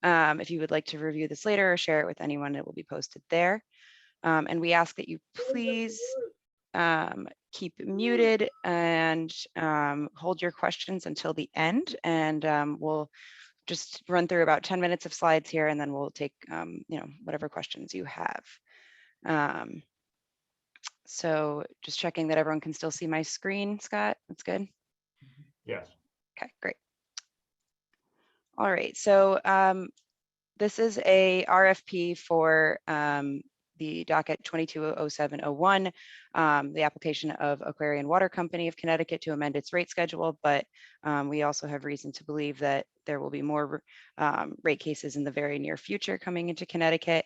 If you would like to review this later or share it with anyone, it will be posted there. And we ask that you please keep muted and hold your questions until the end. And we'll just run through about 10 minutes of slides here, and then we'll take whatever questions you have. So just checking that everyone can still see my screen, Scott. That's good. Yes. Okay, great. All right, so this is a RFP for the docket 220701, the application of Aquarian Water Company of Connecticut to amend its rate schedule, but we also have reason to believe that there will be more rate cases in the very near future coming into Connecticut.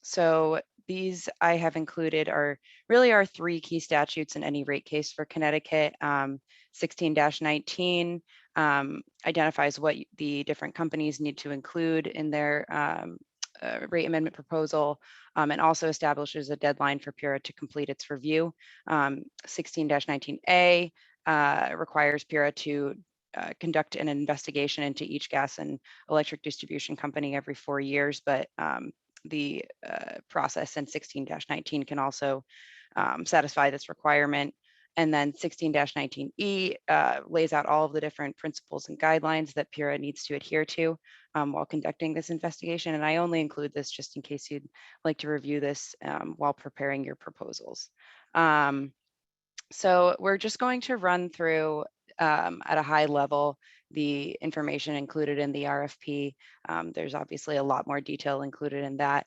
So these I have included are really our three key statutes in any rate case for Connecticut. 16-19 identifies what the different companies need to include in their rate amendment proposal, and also establishes a deadline for PURA to complete its review. 16-19A requires PURA to conduct an investigation into each gas and electric distribution company every 4 years, but the process in 16-19 can also satisfy this requirement. And then 16-19E lays out all of the different principles and guidelines that PURA needs to adhere to while conducting this investigation. And I only include this just in case you'd like to review this while preparing your proposals. So we're just going to run through at a high level the information included in the RFP. There's obviously a lot more detail included in that.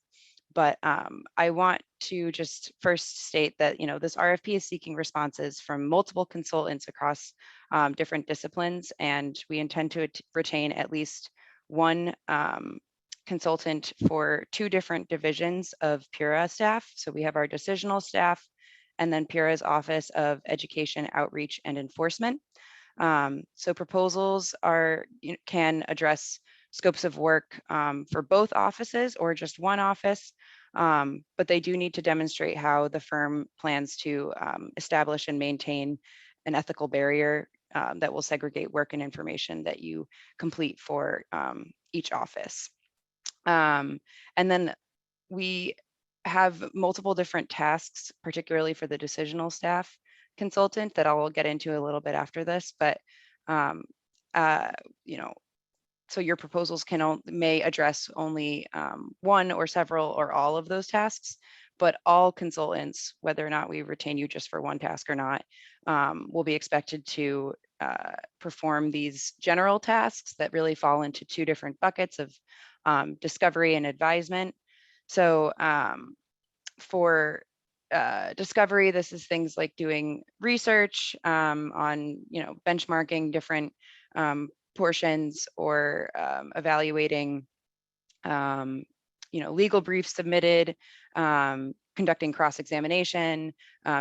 But I want to just first state that, this RFP is seeking responses from multiple consultants across different disciplines, and we intend to retain at least one consultant for 2 different divisions of PURA staff. So we have our decisional staff, and then PURA's Office of Education, Outreach, and Enforcement. So proposals can address scopes of work for both offices or just one office, but they do need to demonstrate how the firm plans to establish and maintain an ethical barrier that will segregate work and information that you complete for each office. And then we have multiple different tasks, particularly for the decisional staff consultant, that I will get into a little bit after this, but so your proposals may address only one or several or all of those tasks, but all consultants, whether or not we retain you just for one task or not, will be expected to perform these general tasks that really fall into 2 different buckets of discovery and advisement. So for discovery, this is things like doing research on, benchmarking different portions, or evaluating, legal briefs submitted, conducting cross-examination,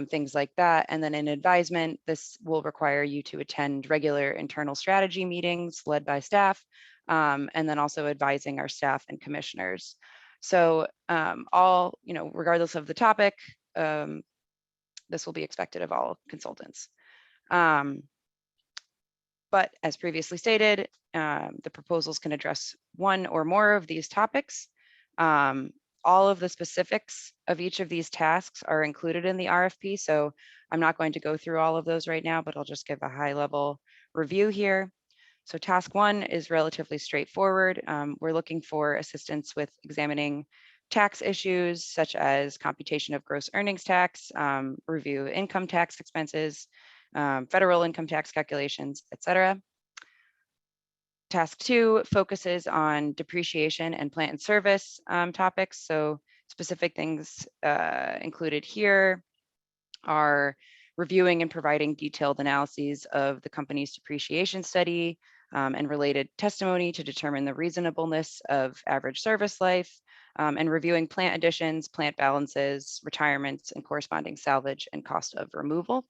things like that. And then in advisement, this will require you to attend regular internal strategy meetings led by staff, and then also advising our staff and commissioners. So regardless of the topic, this will be expected of all consultants. But as previously stated, the proposals can address one or more of these topics. All of the specifics of each of these tasks are included in the RFP, so I'm not going to go through all of those right now, but I'll just give a high-level review here. So task 1 is relatively straightforward. We're looking for assistance with examining tax issues such as computation of gross earnings tax, review income tax expenses, federal income tax calculations, etc. Task 2 focuses on depreciation and plant and service topics. So specific things included here are reviewing and providing detailed analyses of the company's depreciation study and related testimony to determine the reasonableness of average service life, and reviewing plant additions, plant balances, retirements, and corresponding salvage and cost of removal.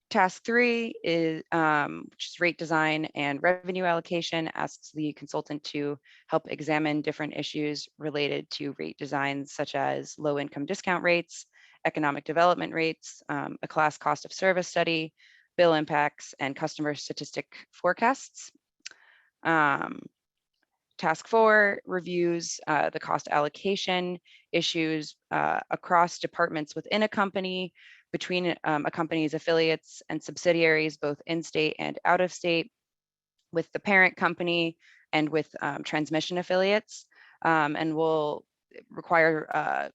Task 3 is which is rate design and revenue allocation, asks the consultant to help examine different issues related to rate designs, such as low income discount rates, economic development rates, a class cost of service study, bill impacts, and customer statistic forecasts. Task 4 reviews the cost allocation issues across departments within a company, between a company's affiliates and subsidiaries, both in-state and out of state, with the parent company and with transmission affiliates, and will require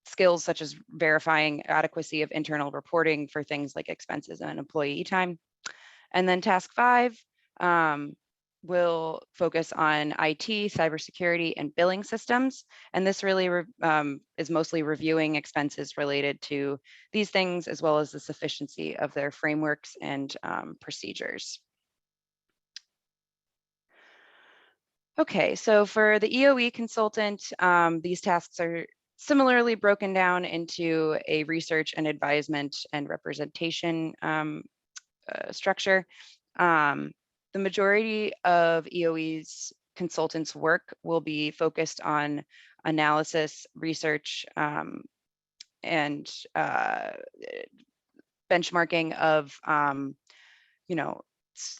skills such as verifying adequacy of internal reporting for things like expenses and employee time. And then task 5 will focus on IT, cybersecurity, and billing systems. And this really is mostly reviewing expenses related to these things, as well as the sufficiency of their frameworks and procedures. Okay, so for the EOE consultant, these tasks are similarly broken down into a research and advisement and representation structure. The majority of EOE's consultants' work will be focused on analysis, research, and benchmarking of,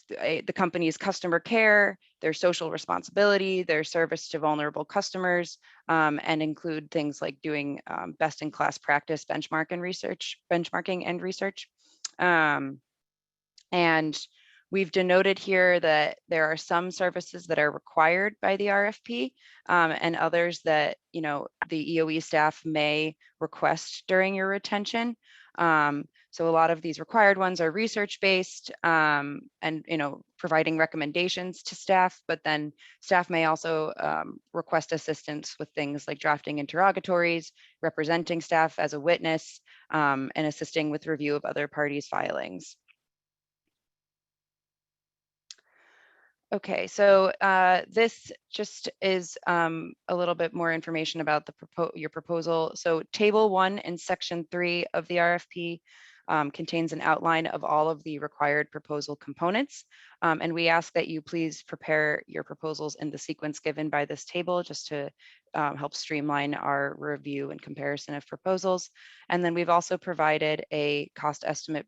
the company's customer care, their social responsibility, their service to vulnerable customers, and include things like doing best-in-class practice benchmarking and research. And we've denoted here that there are some services that are required by the RFP, and others that the EOE staff may request during your retention. So a lot of these required ones are research-based, and providing recommendations to staff, but then staff may also request assistance with things like drafting interrogatories, representing staff as a witness, and assisting with review of other parties' filings. Okay, so this just is a little bit more information about your proposal. So Table 1 in Section 3 of the RFP contains an outline of all of the required proposal components. And we ask that you please prepare your proposals in the sequence given by this table, just to help streamline our review and comparison of proposals. And then we've also provided a cost estimate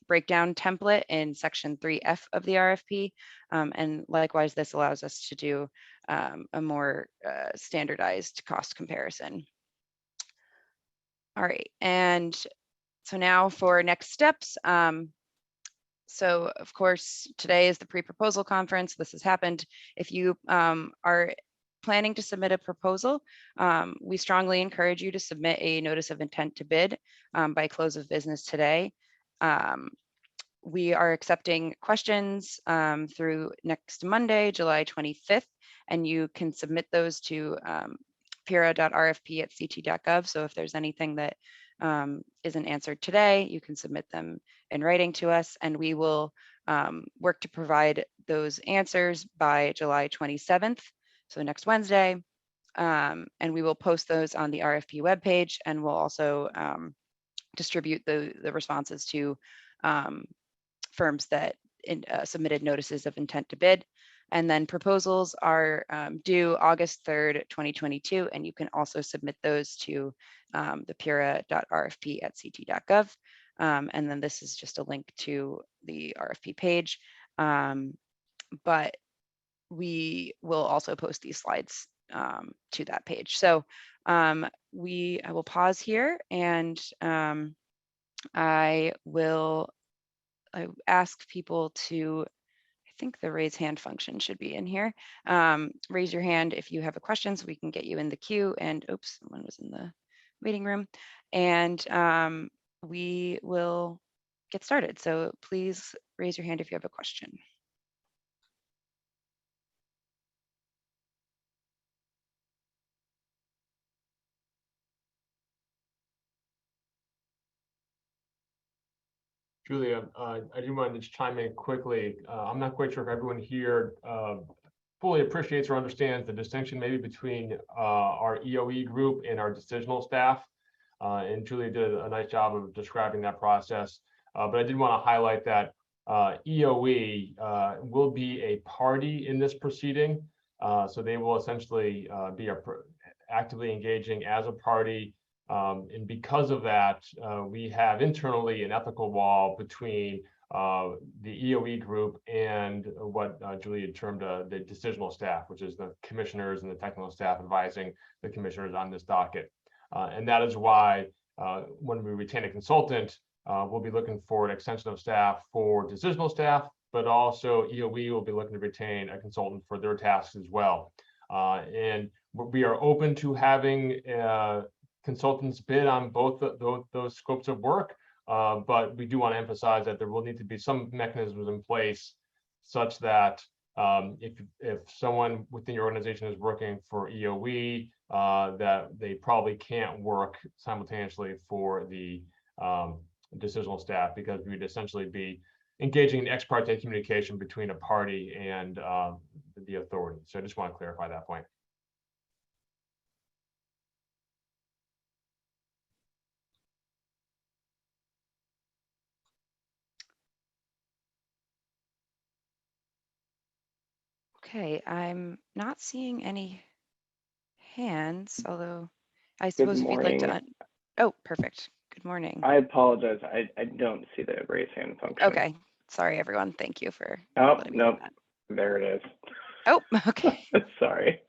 breakdown template in Section 3F of the RFP. And likewise, this allows us to do a more standardized cost comparison. All right, and so now for next steps. So of course, today is the pre-proposal conference. This has happened. If you are planning to submit a proposal, we strongly encourage you to submit a notice of intent to bid by close of business today. We are accepting questions through next Monday, July 25th, and you can submit those to PURA.rfp@ct.gov. So if there's anything that isn't answered today, you can submit them in writing to us, and we will work to provide those answers by July 27th, so next Wednesday. And we will post those on the RFP webpage, and we'll also distribute the responses to firms that submitted notices of intent to bid. And then proposals are due August 3rd, 2022, and you can also submit those to the pura.rfp@ct.gov. And then this is just a link to the RFP page, but we will also post these slides to that page. So I will pause here, and I ask people to, I think the raise hand function should be in here. Raise your hand if you have a question so we can get you in the queue. And oops, someone was in the waiting room. And we will get started. So please raise your hand if you have a question. Julia, I do want to just chime in quickly. I'm not quite sure if everyone here fully appreciates or understands the distinction maybe between our EOE group and our decisional staff. And Julia did a nice job of describing that process. But I did want to highlight that EOE will be a party in this proceeding. So they will essentially be actively engaging as a party. And because of that, we have internally an ethical wall between the EOE group and what Julie had termed the decisional staff, which is the commissioners and the technical staff advising the commissioners on this docket. And that is why when we retain a consultant, we'll be looking for an extension of staff for decisional staff, but also EOE will be looking to retain a consultant for their tasks as well. And we are open to having consultants bid on both those scopes of work. But we do want to emphasize that there will need to be some mechanisms in place such that if someone within your organization is working for EOE, that they probably can't work simultaneously for the decisional staff, because we'd essentially be engaging in ex parte communication between a party and the authority. So I just want to clarify that point. Okay, I'm not seeing any hands, although I Good suppose if you'd like to. morning. Oh, perfect. Good morning. I apologize. I don't see the raise hand function. Okay, sorry everyone. Thank you for. Oh, letting me know nope. that. There it is. Oh, okay. Sorry.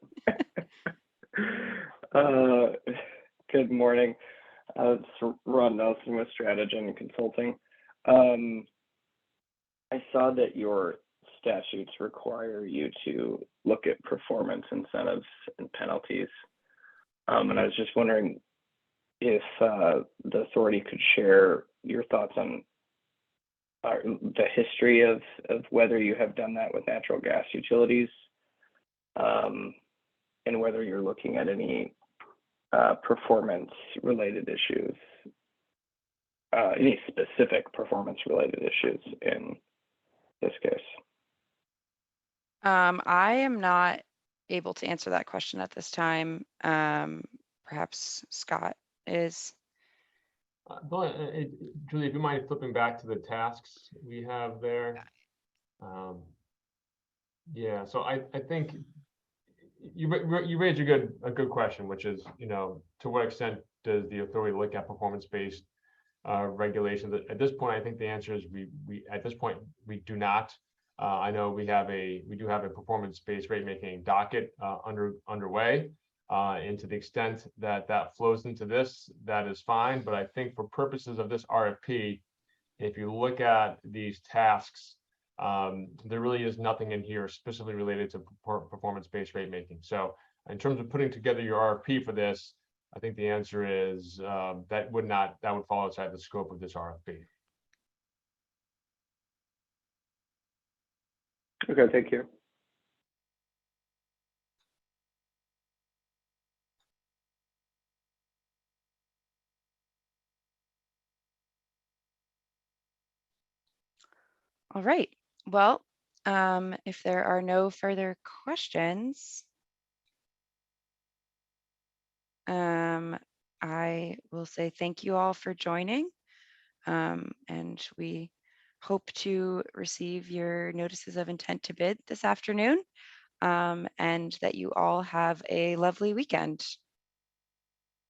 Good morning. It's Ron Nelson with Stratagen Consulting. I saw that your statutes require you to look at performance incentives and penalties. And I was just wondering if the authority could share your thoughts on the history of whether you have done that with natural gas utilities, and whether you're looking at any performance-related issues, any specific performance-related issues in this case. I am not able to answer that question at this time. Perhaps Scott is. Julie, if you mind flipping back to the tasks we have there. Yeah, so I think you raised a good question, which is, to what extent does the authority look at performance-based regulations? At this point, I think the answer is we do not. I know we do have a performance-based rate making docket underway. And to the extent that that flows into this, that is fine. But I think for purposes of this RFP, if you look at these tasks, there really is nothing in here specifically related to performance-based rate making. So in terms of putting together your RFP for this, I think the answer is that would fall outside the scope of this RFP. Okay, thank you. All right. Well, if there are no further questions, I will say thank you all for joining, and we hope to receive your notices of intent to bid this afternoon, and that you all have a lovely weekend.